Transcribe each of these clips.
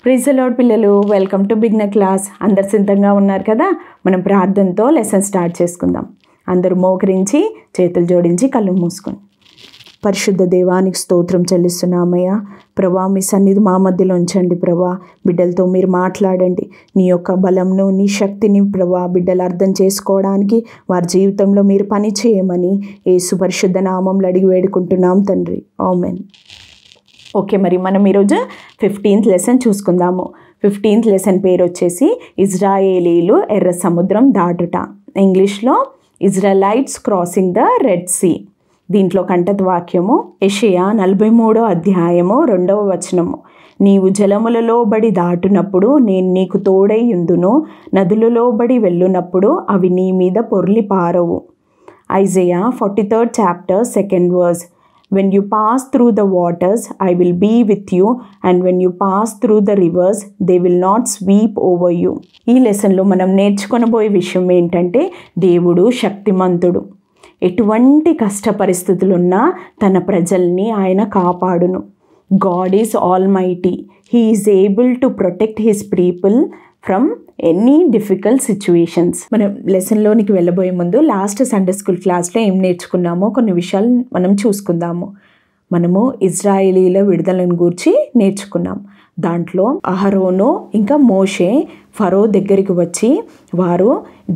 Praise the lord పిల్లలు, welcome to beginner class. అందరు సిద్ధంగా ఉన్నారు కదా? మనం ప్రార్థనతో లెసన్ స్టార్ట్ చేసుకుందాం. అందరూ మోకరించి చేతులు జోడించి కళ్ళు మూసుకొని. పరిశుద్ధ దేవానికి స్తోత్రం చెల్లిస్తున్నామయ్యా. ప్రభా, మీ సన్నిధి మా మధ్యలో ఉంచండి ప్రభా. బిడ్డలతో మీరు మాట్లాడండి. నీ యొక్క బలంను, నీ శక్తిని ప్రభా బిడ్డలు అర్థం చేసుకోవడానికి వారి జీవితంలో మీరు పని చేయమని యేసు పరిశుద్ధ నామంలో అడిగి వేడుకుంటున్నాం తండ్రి. ఆమేన్. ఓకే, మరి మనం ఈరోజు 15th లెసన్ చూసుకుందాము. 15th లెసన్ పేరు వచ్చేసి ఇజ్రాయేలీలు ఎర్ర సముద్రం దాటుట. ఇంగ్లీష్లో Israelites crossing the red sea. దీంట్లో కంటత వాక్యము యెషయా 43వ అధ్యాయము 2వ వచనము. నీవు జలములలో బడి దాటునప్పుడు నేను నీకు తోడై యుందును, నదులలో బడి వెళ్ళునప్పుడు అవి నీ మీద పొర్లి పారవు. Isaiah 43rd chapter 2nd verse. When you pass through the waters, I will be with you, and when you pass through the rivers, they will not sweep over you. ఈ లెసన్లో మనం నేర్చుకొనబోయే విషయం ఏంటంటే, దేవుడు శక్తిమంతుడు. ఎటువంటి కష్ట పరిస్థితులున్నా తన ప్రజల్ని ఆయన కాపాడును. God is almighty. He is able to protect his people from any difficult situations. మనం లెసన్లోనికి వెళ్ళబోయే ముందు లాస్ట్ సండే స్కూల్ క్లాస్లో ఏం నేర్చుకున్నామో కొన్ని విషయాలు మనం చూసుకుందాము. మనము ఇజ్రాయేలీల విడుదలను గూర్చి నేర్చుకున్నాం. దాంట్లో అహరోను ఇంకా మోషే ఫరో దగ్గరికి వచ్చి వారు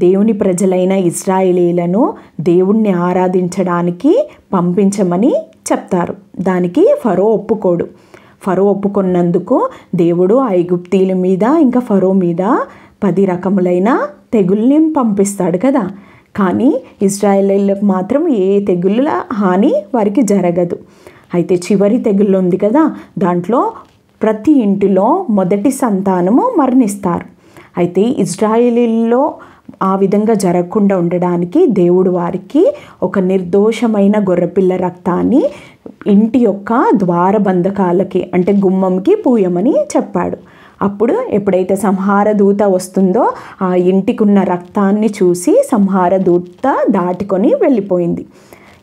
దేవుని ప్రజలైన ఇజ్రాయేలీలను దేవుణ్ణి ఆరాధించడానికి పంపించమని చెప్తారు. దానికి ఫరో ఒప్పుకోడు. ఫరో ఒప్పుకున్నందుకు దేవుడు ఐగుప్తీల మీద ఇంకా ఫరో మీద 10 రకములైన తెగుల్ని పంపిస్తాడు కదా. కానీ ఇజ్రాయేలీలకు మాత్రం ఏ తెగుళ్ళ హాని వారికి జరగదు. అయితే చివరి తెగుళ్ళు ఉంది కదా, దాంట్లో ప్రతి ఇంటిలో మొదటి సంతానము మరణిస్తారు. అయితే ఇజ్రాయేలీల్లో ఆ విధంగా జరగకుండా ఉండడానికి దేవుడు వారికి ఒక నిర్దోషమైన గొర్రెపిల్ల రక్తాన్ని ఇంటి యొక్క ద్వారబంధకాలకి అంటే గుమ్మంకి పూయమని చెప్పాడు. అప్పుడు ఎప్పుడైతే సంహార దూత వస్తుందో ఆ ఇంటికి ఉన్న రక్తాన్ని చూసి సంహార దూత దాటుకొని వెళ్ళిపోయింది.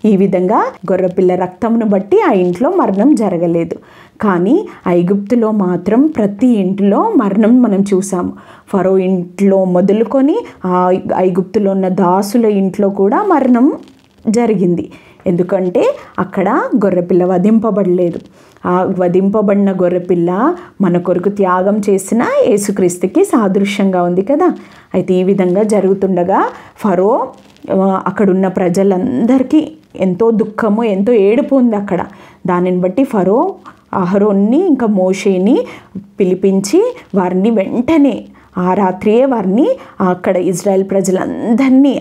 ఈ విధంగా గొర్రెపిల్ల రక్తంను బట్టి ఆ ఇంట్లో మరణం జరగలేదు. కానీ ఐగుప్తులో మాత్రం ప్రతి ఇంటిలో మరణం మనం చూసాము. ఫరో ఇంట్లో మొదలుకొని ఆ ఐగుప్తులో ఉన్న దాసుల ఇంట్లో కూడా మరణం జరిగింది. ఎందుకంటే అక్కడ గొర్రెపిల్ల వధింపబడలేదు. ఆ వధింపబడిన గొర్రెపిల్ల మన కొరకు త్యాగం చేసిన యేసుక్రీస్తుకి సాదృశ్యంగా ఉంది కదా. అయితే ఈ విధంగా జరుగుతుండగా ఫరో అక్కడున్న ప్రజలందరికీ ఎంతో దుఃఖము, ఎంతో ఏడుపు ఉంది అక్కడ. దానిని బట్టి ఫరో అహరోన్ని ఇంకా మోషేని పిలిపించి వారిని వెంటనే ఆ రాత్రియే వారిని అక్కడ ఇజ్రాయెల్ ప్రజలందరినీ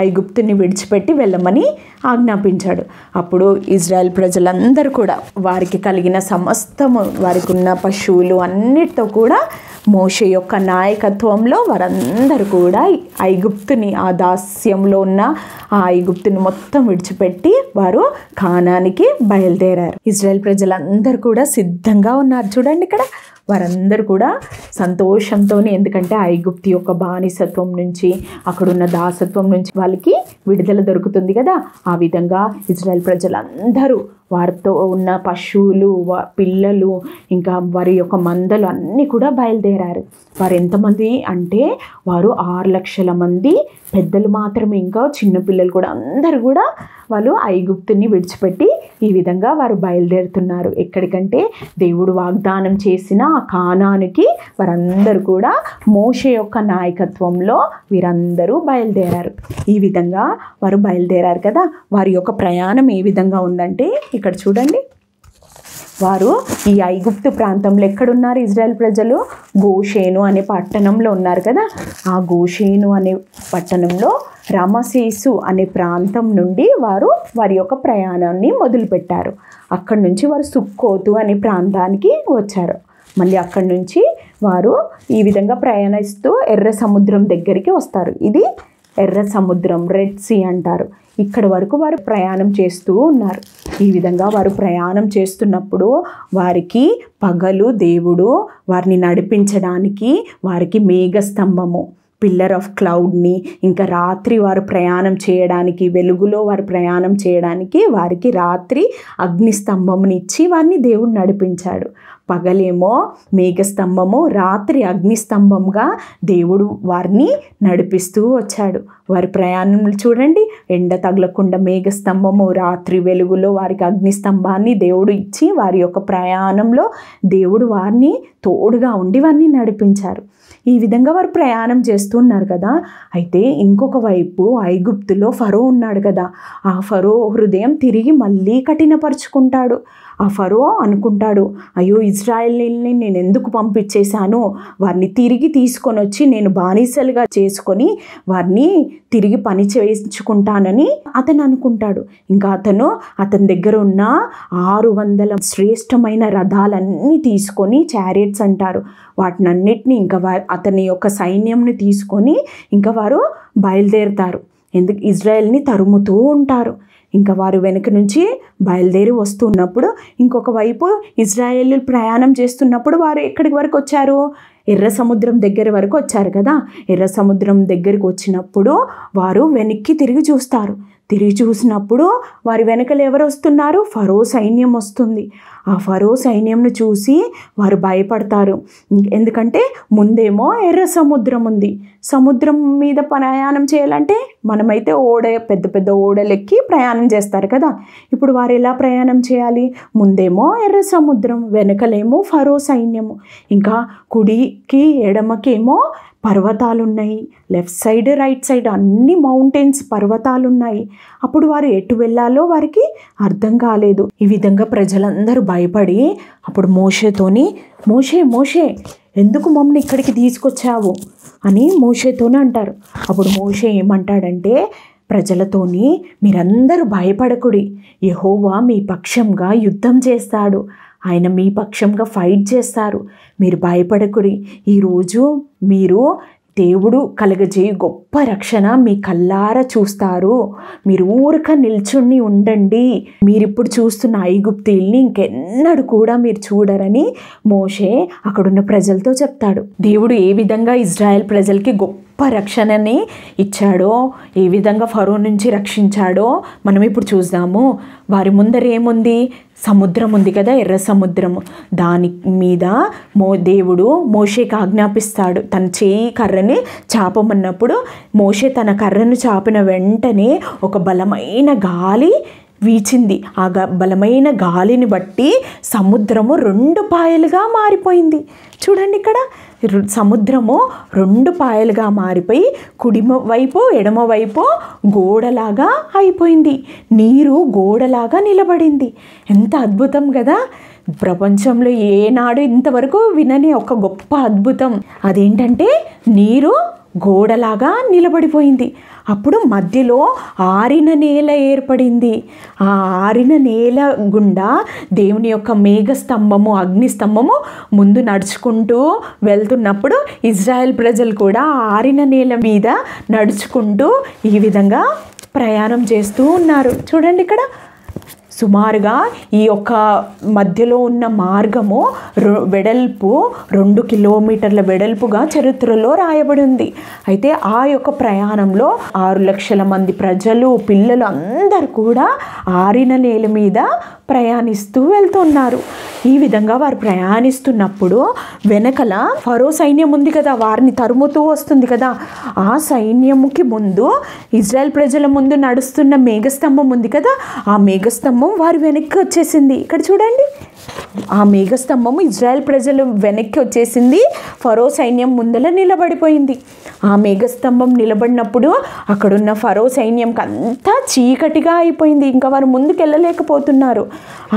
ఐగుప్తుని విడిచిపెట్టి వెళ్ళమని ఆజ్ఞాపించాడు. అప్పుడు ఇజ్రాయెల్ ప్రజలందరూ కూడా వారికి కలిగిన సమస్తము, వారికి ఉన్న పశువులు అన్నిటితో కూడా మోషే యొక్క నాయకత్వంలో వారందరూ కూడా ఐగుప్తుని, ఆ దాస్యంలో ఉన్న ఆ ఐగుప్తుని మొత్తం విడిచిపెట్టి వారు కానానికి బయలుదేరారు. ఇజ్రాయెల్ ప్రజలందరూ కూడా సిద్ధంగా ఉన్నారు. చూడండి ఇక్కడ వారందరూ కూడా సంతోషంతో, ఎందుకంటే ఐగుప్తు యొక్క బానిసత్వం నుంచి, అక్కడున్న దాసత్వం నుంచి వాళ్ళకి విడుదల దొరుకుతుంది కదా. ఆ విధంగా ఇజ్రాయెల్ ప్రజలందరూ వారితో ఉన్న పశువులు, పిల్లలు, ఇంకా వారి యొక్క మందలు అన్నీ కూడా బయలుదేరారు. వారు ఎంతమంది అంటే వారు 6 లక్షల మంది, పెద్దలు మాత్రమే, ఇంకా చిన్నపిల్లలు కూడా అందరూ కూడా వాళ్ళు ఐగుప్తుని విడిచిపెట్టి ఈ విధంగా వారు బయలుదేరుతున్నారు. ఎక్కడికంటే దేవుడు వాగ్దానం చేసిన ఆ కానానికి వారందరూ కూడా మోషే యొక్క నాయకత్వంలో వీరందరూ బయలుదేరారు. ఈ విధంగా వారు బయలుదేరారు కదా. వారి యొక్క ప్రయాణం ఏ విధంగా ఉందంటే ఇక్కడ చూడండి. వారు ఈ ఐగుప్తు ప్రాంతంలో ఎక్కడున్నారు ఇజ్రాయెల్ ప్రజలు? గోషేను అనే పట్టణంలో ఉన్నారు కదా. ఆ గోషేను అనే పట్టణంలో రమసేసు అనే ప్రాంతం నుండి వారు వారి యొక్క ప్రయాణాన్ని మొదలుపెట్టారు. అక్కడి నుంచి వారు సుక్కోతు అనే ప్రాంతానికి వచ్చారు. మళ్ళీ అక్కడి నుంచి వారు ఈ విధంగా ప్రయాణిస్తూ ఎర్ర సముద్రం దగ్గరికి వస్తారు. ఇది ఎర్ర సముద్రం, రెడ్ సీ అంటారు. ఇక్కడ వరకు వారు ప్రయాణం చేస్తూ ఉన్నారు. ఈ విధంగా వారు ప్రయాణం చేస్తున్నప్పుడు వారికి పగలు దేవుడు వారిని నడిపించడానికి వారికి మేఘస్తంభము, పిల్లర్ ఆఫ్ క్లౌడ్ని, ఇంకా రాత్రి వారు ప్రయాణం చేయడానికి, వెలుగులో వారు ప్రయాణం చేయడానికి వారికి రాత్రి అగ్నిస్తంభంని ఇచ్చి వారిని దేవుడు నడిపించాడు. పగలేమో మేఘస్తంభము, రాత్రి అగ్నిస్తంభంగా దేవుడు వారిని నడిపిస్తూ వచ్చాడు. వారి ప్రయాణంలో చూడండి, ఎండ తగలకుండా మేఘస్తంభము, రాత్రి వెలుగులో వారికి అగ్నిస్తంభాన్ని దేవుడు ఇచ్చి వారి యొక్క ప్రయాణంలో దేవుడు వారిని తోడుగా ఉండి వారిని నడిపించారు. ఈ విధంగా వారు ప్రయాణం చేస్తున్నారు కదా. అయితే ఇంకొక వైపు ఐగుప్తులో ఫరో ఉన్నాడు కదా. ఆ ఫరో హృదయం తిరిగి మళ్ళీ కఠినపరుచుకుంటాడు. ఆ ఫరో అనుకుంటాడు, అయ్యో ఇజ్రాయేలీని నేను ఎందుకు పంపించేశాను, వారిని తిరిగి తీసుకొని వచ్చి నేను బానిసలుగా చేసుకొని వారిని తిరిగి పని చేయించుకుంటానని అతను అనుకుంటాడు. ఇంకా అతని దగ్గర ఉన్న 600 శ్రేష్టమైన రథాలన్నీ తీసుకొని, చారియట్స్ అంటారు వాటినన్నిటిని, ఇంకా అతని యొక్క సైన్యంని తీసుకొని ఇంకా వారు బయలుదేరుతారు. ఎందుకు ఇజ్రాయెల్ని తరుముతూ ఉంటారు. ఇంకా వారు వెనక నుంచి బయలుదేరి వస్తున్నప్పుడు ఇంకొక వైపు ఇజ్రాయేల్ ప్రయాణం చేస్తున్నప్పుడు వారు ఎక్కడికి వరకు వచ్చారు, ఎర్ర సముద్రం దగ్గర వరకు వచ్చారు కదా. ఎర్ర సముద్రం దగ్గరికి వచ్చినప్పుడు వారు వెనక్కి తిరిగి చూస్తారు. తిరిగి చూసినప్పుడు వారి వెనకలు ఎవరు వస్తున్నారు, ఫరో సైన్యం వస్తుంది. ఆ ఫరో సైన్యంను చూసి వారు భయపడతారు. ఎందుకంటే ముందేమో ఎర్ర సముద్రం ఉంది. సముద్రం మీద ప్రయాణం చేయాలంటే మనమైతే పెద్ద పెద్ద ఓడలెక్కి ప్రయాణం చేస్తారు కదా. ఇప్పుడు వారు ఎలా ప్రయాణం చేయాలి, ముందేమో ఎర్ర సముద్రం, వెనకలేమో ఫరో సైన్యము, ఇంకా కుడికి ఎడమకి ఏమో పర్వతాలు ఉన్నాయి, లెఫ్ట్ సైడ్ రైట్ సైడ్ అన్ని మౌంటైన్స్ పర్వతాలు ఉన్నాయి. అప్పుడు వారు ఎటు వెళ్ళాలో వారికి అర్థం కాలేదు. ఈ విధంగా ప్రజలందరూ భయపడి అప్పుడు మోషేతోని, మోషే ఎందుకు మమ్మల్ని ఇక్కడికి తీసుకొచ్చావు అని మోషేతోనే అంటారు. అప్పుడు మోషే ఏమంటాడంటే ప్రజలతోని, మీరందరూ భయపడకుడి, యెహోవా మీ పక్షంగా యుద్ధం చేస్తాడు, ఆయన మీ పక్షంగా ఫైట్ చేస్తారు, మీరు భయపడకుడి. ఈరోజు మీరు దేవుడు కలగజేయి గొప్ప రక్షణ మీ కళ్ళారా చూస్తారు, మీరు ఊరక నిల్చుని ఉండండి, మీరిప్పుడు చూస్తున్న ఐగుప్తీల్ని ఇంకెన్నడూ కూడా మీరు చూడరని మోషే అక్కడున్న ప్రజలతో చెప్తాడు. దేవుడు ఏ విధంగా ఇజ్రాయెల్ ప్రజలకి గొప్ప రక్షణని ఇచ్చాడో, ఏ విధంగా ఫరో నుంచి రక్షించాడో మనం ఇప్పుడు చూద్దాము. వారి ముందర ఏముంది, సముద్రం ఉంది కదా, ఎర్ర సముద్రము. దాని మీద దేవుడు మోషేకి ఆజ్ఞాపిస్తాడు తన చేయి కర్రని చాపమన్నప్పుడు మోషే తన కర్రను చాపిన వెంటనే ఒక బలమైన గాలి వీచింది. ఆ బలమైన గాలిని బట్టి సముద్రము 2 పాయలుగా మారిపోయింది. చూడండి, ఇక్కడ సముద్రము 2 పాయలుగా మారిపోయి కుడి వైపు ఎడమ వైపు గోడలాగా అయిపోయింది. నీరు గోడలాగా నిలబడింది. ఎంత అద్భుతం కదా. ప్రపంచంలో ఏనాడు ఇంతవరకు వినని ఒక గొప్ప అద్భుతం. అదేంటంటే నీరు గోడలాగా నిలబడిపోయింది. అప్పుడు మధ్యలో ఆరిన నేల ఏర్పడింది. ఆ ఆరిన నేల గుండా దేవుని యొక్క మేఘస్తంభము, అగ్నిస్తంభము ముందు నడుచుకుంటూ వెళ్తున్నప్పుడు ఇజ్రాయెల్ ప్రజలు కూడా ఆరిన నేల మీద నడుచుకుంటూ ఈ విధంగా ప్రయాణం చేస్తూ ఉన్నారు. చూడండి, ఇక్కడ సుమారుగా ఈ యొక్క మధ్యలో ఉన్న మార్గము వెడల్పు 2 కిలోమీటర్ల వెడల్పుగా చరిత్రలో రాయబడి ఉంది. అయితే ఆ యొక్క ప్రయాణంలో 6 లక్షల మంది ప్రజలు, పిల్లలు అందరూ కూడా ఆరిన నేల మీద ప్రయాణిస్తూ వెళ్తున్నారు. ఈ విధంగా వారు ప్రయాణిస్తున్నప్పుడు వెనకల ఫరో సైన్యం ఉంది కదా, వారిని తరుముతూ వస్తుంది కదా. ఆ సైన్యముకి ముందు ఇజ్రాయెల్ ప్రజల ముందు నడుస్తున్న మేఘస్తంభం ఉంది కదా, ఆ మేఘస్తంభం వారి వెనక్కి వచ్చేసింది. ఇక్కడ చూడండి, ఆ మేఘస్తంభము ఇజ్రాయెల్ ప్రజలు వెనక్కి వచ్చేసింది, ఫరో సైన్యం ముందర నిలబడిపోయింది. ఆ మేఘస్తంభం నిలబడినప్పుడు అక్కడున్న ఫరో సైన్యంకి అంతా చీకటిగా అయిపోయింది. ఇంకా వారు ముందుకు వెళ్ళలేకపోతున్నారు.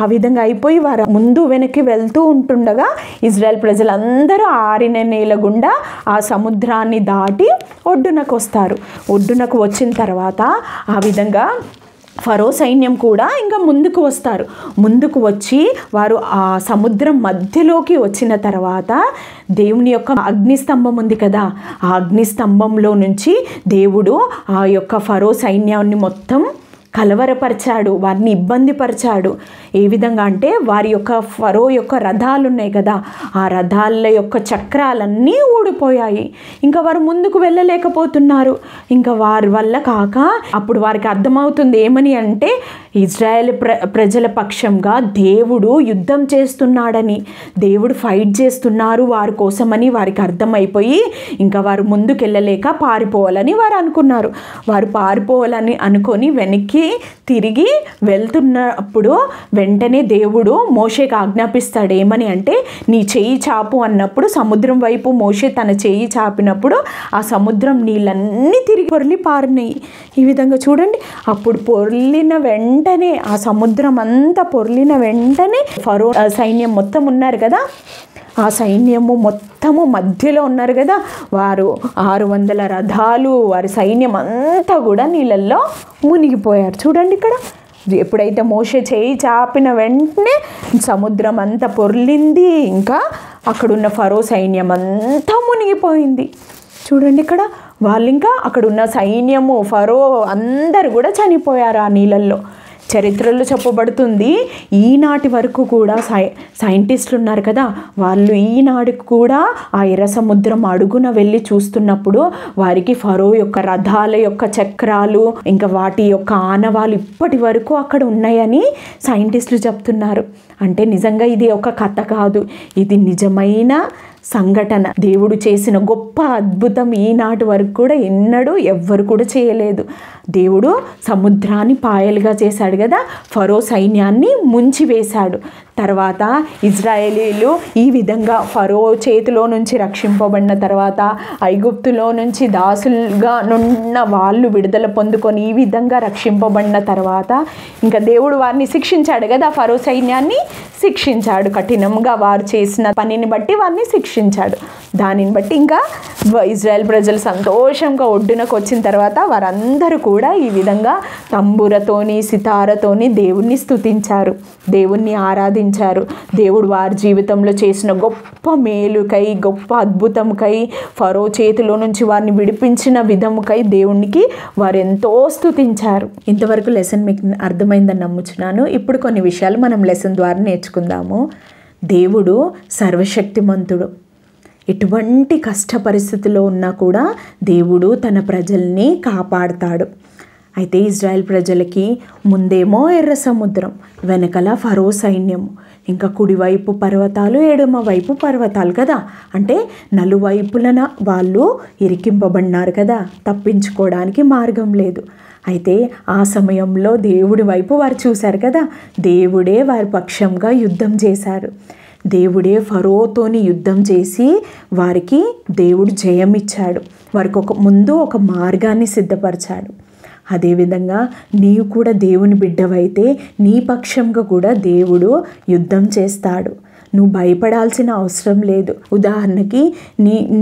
ఆ విధంగా అయిపోయి వారు ముందు వెనక్కి వెళ్తూ ఉంటుండగా ఇజ్రాయెల్ ప్రజలందరూ ఆరిన నేల గుండా ఆ సముద్రాన్ని దాటి ఒడ్డునకు వస్తారు. ఒడ్డునకు వచ్చిన తర్వాత ఆ విధంగా ఫరో సైన్యం కూడా ఇంకా ముందుకు వస్తారు. ముందుకు వచ్చి వారు ఆ సముద్రం మధ్యలోకి వచ్చిన తర్వాత దేవుని యొక్క అగ్నిస్తంభం ఉంది కదా, ఆ అగ్నిస్తంభంలో నుంచి దేవుడు ఆ యొక్క ఫరో సైన్యాన్ని మొత్తం కలవరపరిచాడు, వారిని ఇబ్బంది పరిచాడు. ఏ విధంగా అంటే వారి యొక్క ఫరో యొక్క రథాలు ఉన్నాయి కదా, ఆ రథాల యొక్క చక్రాలన్నీ ఊడిపోయాయి. ఇంకా వారు ముందుకు వెళ్ళలేకపోతున్నారు. ఇంకా వారి వల్ల కాక అప్పుడు వారికి అర్థమవుతుంది ఏమని అంటే ఇజ్రాయెల్ ప్రజల పక్షంగా దేవుడు యుద్ధం చేస్తున్నాడని, దేవుడు ఫైట్ చేస్తున్నారు వారి కోసమని వారికి అర్థమైపోయి ఇంకా వారు ముందుకు వెళ్ళలేక పారిపోవాలని వారు అనుకున్నారు. వారు పారిపోవాలని అనుకొని వెనక్కి తిరిగి వెళ్తున్నప్పుడు వెంటనే దేవుడు మోషేకి ఆజ్ఞాపిస్తాడు. ఏమని అంటే నీ చెయ్యి చాపు అన్నప్పుడు సముద్రం వైపు మోషే తన చెయ్యి చాపినప్పుడు ఆ సముద్రం నీళ్ళన్నీ తిరిగి పొర్లి పారినాయి. ఈ విధంగా చూడండి, అప్పుడు పొర్లిన వెంటనే ఆ సముద్రం అంతా పొర్లిన వెంటనే ఫరో సైన్యం మొత్తం ఉన్నారు కదా, ఆ సైన్యము మొత్తము మధ్యలో ఉన్నారు కదా, వారు 600 రథాలు వారి సైన్యం అంతా కూడా నీళ్ళల్లో మునిగిపోయారు. చూడండి ఇక్కడ ఎప్పుడైతే మోషే చేయి చాపిన వెంటనే సముద్రం అంతా పొర్లింది, ఇంకా అక్కడున్న ఫరో సైన్యం అంతా మునిగిపోయింది. చూడండి ఇక్కడ వాళ్ళు ఇంకా అక్కడున్న సైన్యము ఫరో అందరు కూడా చనిపోయారు ఆ నీళ్ళల్లో. చరిత్రలో చెప్పబడుతుంది ఈనాటి వరకు కూడా సైంటిస్టులు ఉన్నారు కదా, వాళ్ళు ఈనాటికి కూడా ఆ ఎర్ర సముద్రం అడుగున వెళ్ళి చూస్తున్నప్పుడు వారికి ఫరో యొక్క రథాల యొక్క చక్రాలు ఇంకా వాటి యొక్క ఆనవాళ్ళు ఇప్పటి వరకు అక్కడ ఉన్నాయని సైంటిస్టులు చెప్తున్నారు. అంటే నిజంగా ఇది ఒక కథ కాదు, ఇది నిజమైన సంఘటన. దేవుడు చేసిన గొప్ప అద్భుతం ఈనాటి వరకు కూడా ఎన్నడూ ఎవ్వరు కూడా చేయలేదు. దేవుడు సముద్రాన్ని పాయలుగా చేశాడు కదా, ఫరో సైన్యాన్ని ముంచివేశాడు. తర్వాత ఇజ్రాయేలీలు ఈ విధంగా ఫరో చేతిలో నుంచి రక్షింపబడిన తర్వాత ఐగుప్తులో నుంచి దాసులుగా నున్న వాళ్ళు విడుదల పొందుకొని ఈ విధంగా రక్షింపబడిన తర్వాత ఇంకా దేవుడు వారిని శిక్షించాడు కదా, ఫరో సైన్యాన్ని శిక్షించాడు కఠినంగా. వారు చేసిన పనిని బట్టి వారిని శిక్షించాడు. దానిని బట్టి ఇంకా ఇజ్రాయెల్ ప్రజలు సంతోషంగా ఒడ్డునకు వచ్చిన తర్వాత వారందరూ కూడా ఈ విధంగా తంబురతోని సితారతోని దేవుణ్ణి స్తుతించారు, దేవుణ్ణి ఆరాధించారు. దేవుడు వారి జీవితంలో చేసిన గొప్ప మేలుకై గొప్ప అద్భుతంకై ఫరో చేతిలో నుంచి వారిని విడిపించిన విధముకై దేవునికి వారు ఎంతో స్తుతించారు. ఇంతవరకు లెసన్ మీకు అర్థమైందని నమ్ముచున్నాను. ఇప్పుడు కొన్ని విషయాలు మనం లెసన్ ద్వారా నేర్చుకుందాము. దేవుడు సర్వశక్తిమంతుడు. ఎటువంటి కష్ట పరిస్థితిలో ఉన్నా కూడా దేవుడు తన ప్రజల్ని కాపాడుతాడు. అయితే ఇజ్రాయెల్ ప్రజలకి ముందేమో ఎర్ర సముద్రం, వెనకల ఫరో సైన్యము, ఇంకా కుడివైపు పర్వతాలు ఎడమ వైపు పర్వతాలు కదా, అంటే నలువైపులన వాళ్ళు ఇరికింపబడినారు కదా, తప్పించుకోవడానికి మార్గం లేదు. అయితే ఆ సమయంలో దేవుడి వైపు వారు చూశారు కదా, దేవుడే వారి పక్షంగా యుద్ధం చేశారు. దేవుడే ఫరోతోని యుద్ధం చేసి వారికి దేవుడు జయమిచ్చాడు. వారికి ముందు ఒక మార్గాన్ని సిద్ధపరిచాడు. అదేవిధంగా నీవు కూడా దేవుని బిడ్డవైతే నీ పక్షంగా కూడా దేవుడు యుద్ధం చేస్తాడు. నువ్వు భయపడాల్సిన అవసరం లేదు. ఉదాహరణకి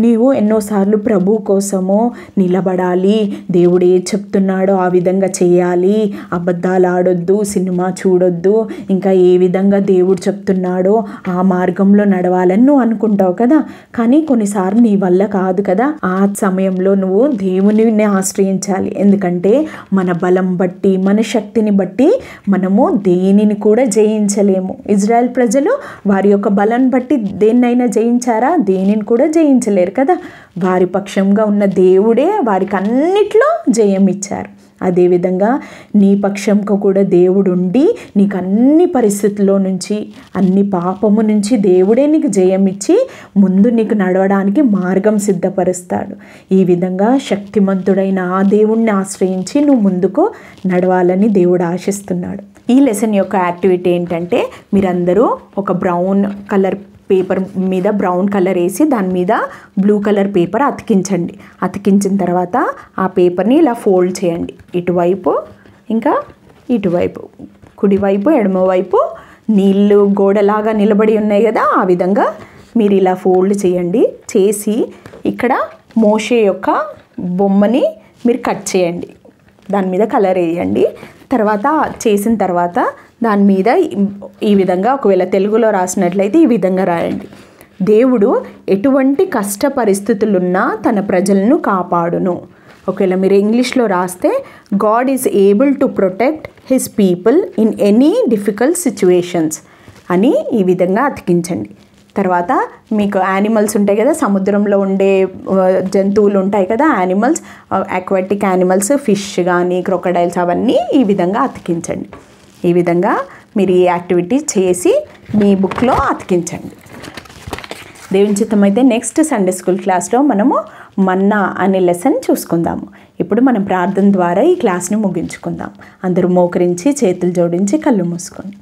నీవు ఎన్నోసార్లు ప్రభు కోసమో నిలబడాలి, దేవుడు ఏ చెప్తున్నాడో ఆ విధంగా చేయాలి, అబద్ధాలు ఆడొద్దు, సినిమా చూడొద్దు, ఇంకా ఏ విధంగా దేవుడు చెప్తున్నాడో ఆ మార్గంలో నడవాలని నువ్వు అనుకుంటావు కదా. కానీ కొన్నిసార్లు నీ వల్ల కాదు కదా. ఆ సమయంలో నువ్వు దేవునిని ఆశ్రయించాలి. ఎందుకంటే మన బలం బట్టి మన శక్తిని బట్టి మనము దేనిని కూడా జయించలేము. ఇజ్రాయెల్ ప్రజలు వారి యొక్క బలం బట్టి దేన్నైనా జయించారా? దేనిని కూడా జయించలేరు కదా. వారి పక్షంగా ఉన్న దేవుడే వారికి అన్నిట్లో జయం ఇచ్చారు. అదేవిధంగా నీ పక్షంకు కూడా దేవుడు ఉండి నీకు అన్ని పరిస్థితుల్లో నుంచి అన్ని పాపము నుంచి దేవుడే నీకు జయం ఇచ్చి ముందు నీకు నడవడానికి మార్గం సిద్ధపరుస్తాడు. ఈ విధంగా శక్తిమంతుడైన ఆ దేవుణ్ణి ఆశ్రయించి నువ్వు ముందుకు నడవాలని దేవుడు ఆశిస్తున్నాడు. ఈ లెసన్ యొక్క యాక్టివిటీ ఏంటంటే మీరందరూ ఒక బ్రౌన్ కలర్ పేపర్ మీద బ్రౌన్ కలర్ వేసి దాని మీద బ్లూ కలర్ పేపర్ అతికించండి. అతికించిన తర్వాత ఆ పేపర్ని ఇలా ఫోల్డ్ చేయండి. ఇటువైపు ఇంకా ఇటువైపు, కుడివైపు ఎడమవైపు నీళ్ళు గోడలాగా నిలబడి ఉన్నాయి కదా, ఆ విధంగా మీరు ఇలా ఫోల్డ్ చేయండి. చేసి ఇక్కడ మోషే యొక్క బొమ్మని మీరు కట్ చేయండి, దాని మీద కలర్ వేయండి. తర్వాత చేసిన తర్వాత దాని మీద ఈ విధంగా, ఒకవేళ తెలుగులో రాసినట్లయితే ఈ విధంగా రాయండి: దేవుడు ఎటువంటి కష్ట పరిస్థితులున్నా తన ప్రజలను కాపాడును. ఒకవేళ మీరు ఇంగ్లీష్లో రాస్తే God is able to protect his people in any difficult situations అని ఈ విధంగా అతికించండి. తర్వాత మీకు యానిమల్స్ ఉంటాయి కదా, సముద్రంలో ఉండే జంతువులు ఉంటాయి కదా, యానిమల్స్, అక్వాటిక్ యానిమల్స్, ఫిష్ కానీ క్రొకడైల్స్ అవన్నీ ఈ విధంగా అతికించండి. ఈ విధంగా మీరు ఈ యాక్టివిటీ చేసి మీ బుక్లో అతికించండి. దేవుని చిత్తం అయితే నెక్స్ట్ సండే స్కూల్ క్లాస్లో మనము మన్నా అనే లెసన్ చూసుకుందాము. ఇప్పుడు మనం ప్రార్థన ద్వారా ఈ క్లాస్ని ముగించుకుందాం. అందరూ మోకరించి చేతులు జోడించి కళ్ళు మూసుకోండి.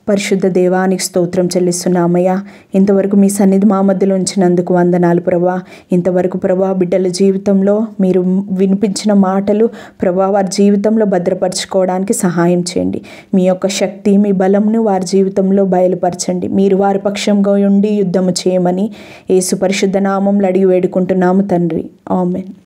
పరిశుద్ధ దేవానికి స్తోత్రం చెల్లిస్తున్నామయ్యా. ఇంతవరకు మీ సన్నిధి మా మధ్యలో ఉంచినందుకు వందనాలు ప్రభా. ఇంతవరకు ప్రభా బిడ్డల జీవితంలో మీరు వినిపించిన మాటలు ప్రభా వారి జీవితంలో భద్రపరచుకోవడానికి సహాయం చేయండి. మీ యొక్క శక్తి, మీ బలంను వారి జీవితంలో బయలుపరచండి. మీరు వారి పక్షంగా ఉండి యుద్ధము చేయమని యేసు పరిశుద్ధ నామంలో అడిగి వేడుకుంటున్నాము తండ్రి. ఆమేన్.